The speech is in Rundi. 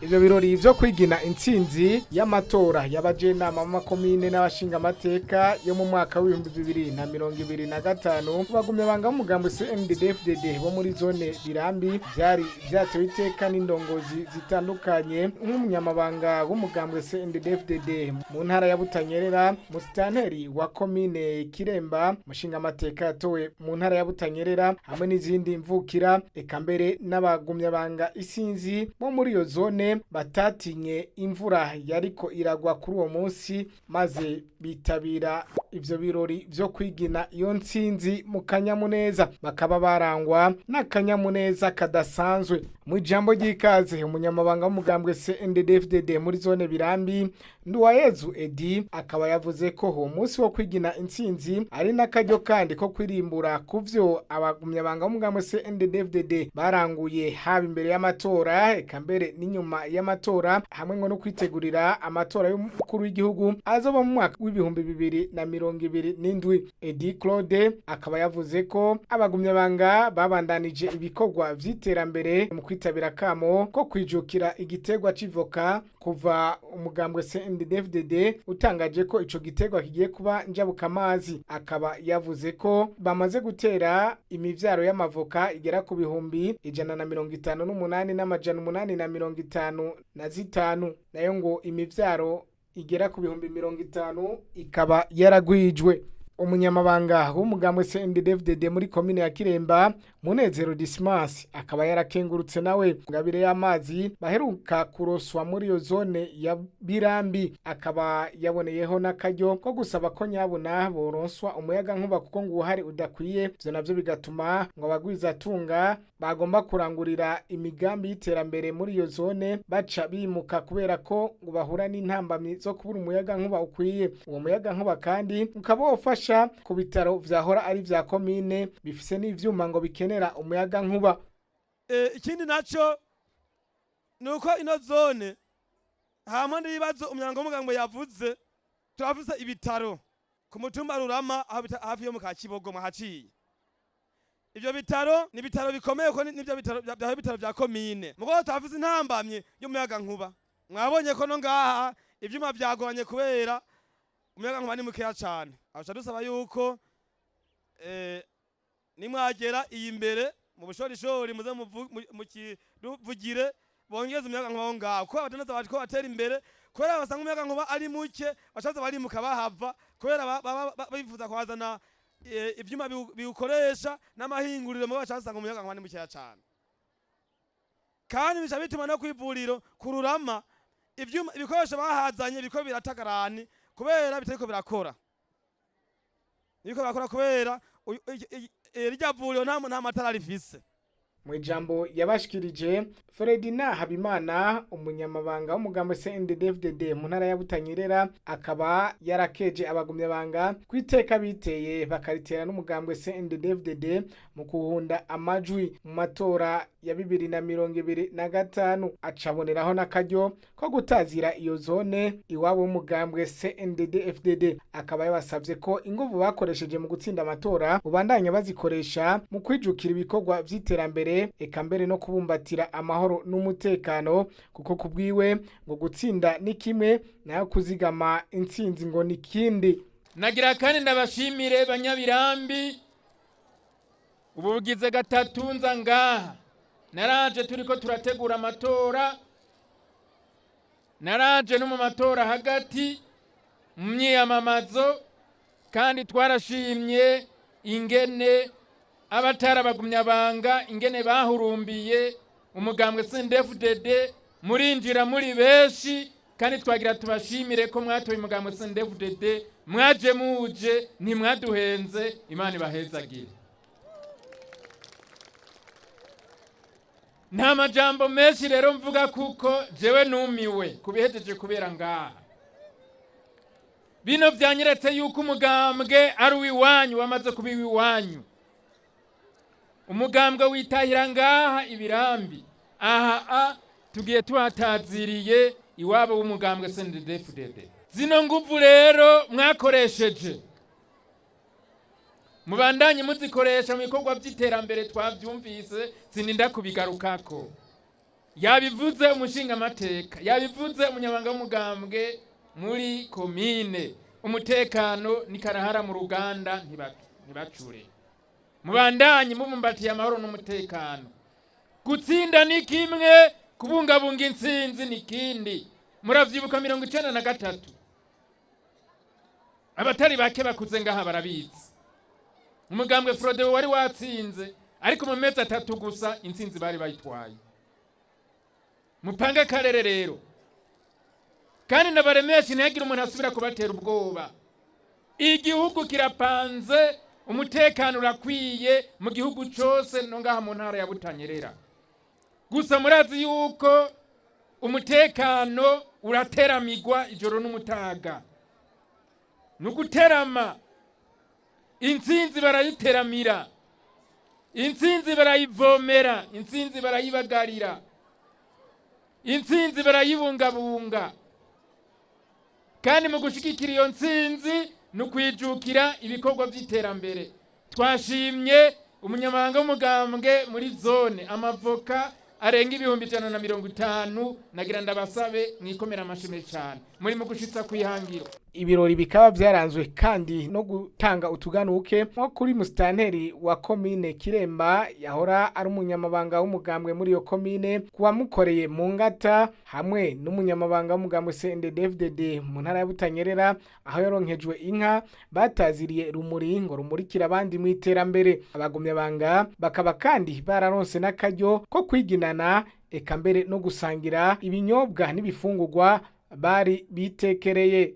Ivyo birori vyo kwigina intsinzi y'amatora y'abajenama mu makomine n'abashinga amateka yo mu mwaka w'2025 Abagumyabanga b'umugambi Cndd-Fdd bo muri zone Birambi vyari vyatewe iteka n'indongozi zitandukanye nk'umunyamabanga w'umugambi Cndd-Fdd mu ntara ya Butanyerera, musitanteri wa Komine Kiremba, mushinga amateka yatowe mu ntara ya Butanyerera hamwe n'izindi mvukira, eka mbere n'abagumyabanga isinzi bo muri iyo zone batatinye imvura yariko iragwa kuri uwo munsi maze bitabira ivyo birori vyo kwigina iyo ntsinzi mu kanyamuneza, bakaba barangwa n'akanyamuneza kadasanzwe. Mu ijambo ry'ikaze umunyamabanga w'umugambwe Cndd-Fdd muri zone Birambi Nduwayezu Edi akaba yavuze ko uwo munsi wo kwigina intsinzi ari n'akaryo kandi ko kwirimbura kuvyo abagumyabanga b'umugambwe Cndd-Fdd baranguye haba imbere y'amatora eka mbere n'inyuma y'amatora hamwe ngo no kwitegurira amatora y'umukuru w'igihugu azoba mu mwaka w'2027. Edi Claude akaba yavuze ko abagumyabanga babandanije ibikorwa vy'iterambere mu kwitabira kamo ko kwijukira igiterwa c'ivoka kuva umugambwe Cndd-Fdd utangaje ko ico giterwa kigiye kuba njabuka amazi. Akaba yavuze ko bamaze gutera imivyaro y'amavoka igera ku bihumbi 158 n'amajana 855 nayo ngo imivyaro igera ku bihumbi 50 ikaba yaragwijwe. Umunyamabanga w'umugambwe Cndd-Fdd muri komine ya Kiremba Munezero Dismas akaba yarakengurutse nawe ngabire y'amazi baheruka kuroswa muri iyo zone ya Birambi, akaba yaboneyeho n'akaryo ko gusaba ko nyabuna boronswa umuyaga nkuba kuko ngo uhari udakwiye, byo navyo bigatuma ngo abagwiza tunga bagomba kurangurira imigambi y'iterambere muri iyo zone baca bimuka kubera ko ngo bahura n'intambamyi zo kubura umuyaga nkuba ukwiye. Uwo muyaga nkuba kandi ukaba wofasha ku bitaro vyahora ari vya komine bifise n'ivyuma ngo bikenera umuyaga nkuba. Ikindi naco nuko ino zone hamwe n'ibibazo umyango w'umugambwe yavuze, turavuze ibitaro ku mutumba Rurama hafi yo mu Kakibogo mwahaciye. Ivyo bitaro ni bitaro bikomeye ko nivyo bitaro vya komine, mugo turavuze intambamye y'umuyaga nkuba. Mwabonye ko no ngaha ivyuma vyagoranye kubera umuyaga nkuba ni mukeya cyane. Aca dusaba yuko nimwagera iyi imbere mu bushorishori muze mukivugire bongeze umuyaga nkuba ngaho ko abadandaza bati ko batera imbere kubera basanga umuyaga nkuba ari muke bashaza bari mu kabahava kubera bifuza kwazana ivyuma biukoresha n'amahinguriro mu bashasanga umuyaga nkuba ni mukeya cyane. Kandi bica bituma no kwivuriro kururama ivyuma ibikoresho bahazanye biko biratagarani kubera bitariko birakora. Niko bakora kubera irya vuriro nta matara rifise. Mu ijambo yabashikirije Ferdinand Habimana umunyamabanga w'umugambi Cndd-Fdd mu ntara ya Butanyerera akaba yarakeje abagumyabanga kwiteka biteye bakaritera n'umugambi Cndd-Fdd mu kuhunda amajwi mu matora ya 2025. Acaboneraho n'akaryo ko gutazira iyo zone iwabo w'umugambi Cndd-Fdd. Akaba yabasavye ko inguvu bakoresheje mu gutsinda amatora ubandanya bazikoresha mu kwijukira ibikorwa vy'iterambere eka mbere no kubumbatira amahoro n'umutekano, kuko kubwiwe ngo gutsinda ni kimwe nayo kuzigama intsinzi ngo ni kindi. Nagira kandi ndabashimire banyabirambi ubugize gatatu nza ngaha naraje turiko turategura amatora, naraje no mu matora hagati mu myiyamamazo, kandi twarashimye ingene abatara abagumyabanga ingene bahurumbiye umugambwe Cndd-Fdd murinjira muri benshi, kandi twagira tubashimire ko mwatoye umugambwe Cndd-Fdd mwaje muje ntimwaduhenze. Imana ibahezagire. Nta majambo menshi rero mvuga kuko jewe numiwe kubihejeje kubera ngaha. Bino vyanyeretse yuko umugambwe ari uwiwanyu wamaze kuba iwanyu. Umugambwe witahira ngaha Ibirambi aha tugiye tuhataziriye iwabo w'umugambwe Cndd-Fdd. Zino nguvu rero mwakoresheje mubandanye muzikoresha mu bikorwa by'iterambere twavyumvise sininda kubigarukako. yabivuze umushinga amateka, yabivuze umunyamabanga w'umugambwe muri komine. Umutekano ni karahara mu ruganda ntibacure. Mubandanye mubumbatiye amahoro n'umutekano. Gutsinda ni kimwe, kubungabunga intsinzi ni kindi. Muravyibuka 1993 abatari bake bakuze ngaha barabizi. Umugambwe Frodewo wari watsinze, ariko mu mezi 3 gusa intsinzi bari bayitwaye. Mupanga karere rero, kandi nabaremesha ntihagira umuntu asubira kubatera ubwoba. Igihugu kirapanze, umutekano urakwiye mu gihugu cyose no ngaha mu ntara ya Butanyerera. Gusa murazi yuko umutekano urateramigwa ijoro n'umutaga. Nuguterama, intsinzi barayiteramira, intsinzi barayivomera, intsinzi barayibagarira, intsinzi barayibungabunga. Kandi mu gushigikira iyo ntsinzi nukwijukira ibikorwa by'iterambere. Twashimye umunyamabanga w'umugambwe muri zone amavoka arenga 150, nagira ndabasabe mwikomera amashimwe cyane muri mu gushitsa kwihangiro. Ibirori bikaba byaranzwe kandi no gutanga utuganuke nko kuri musitanteri wa Komine Kiremba yahora ari umunyamabanga w'umugambwe muri iyo komine, kuwamukoreye mu ngata, hamwe n'umunyamabanga w'umugambwe Cndd-Fdd mu ntara ya Butanyerera aho yaronkejwe inka bataziriye rumuri ngo rumurikira abandi mu iterambere. Abagumyabanga bakaba kandi bararonse n'akaryo ko kwiginana, eka mbere no gusangira ibinyobwa n'ibifungurwa bari bitekereye.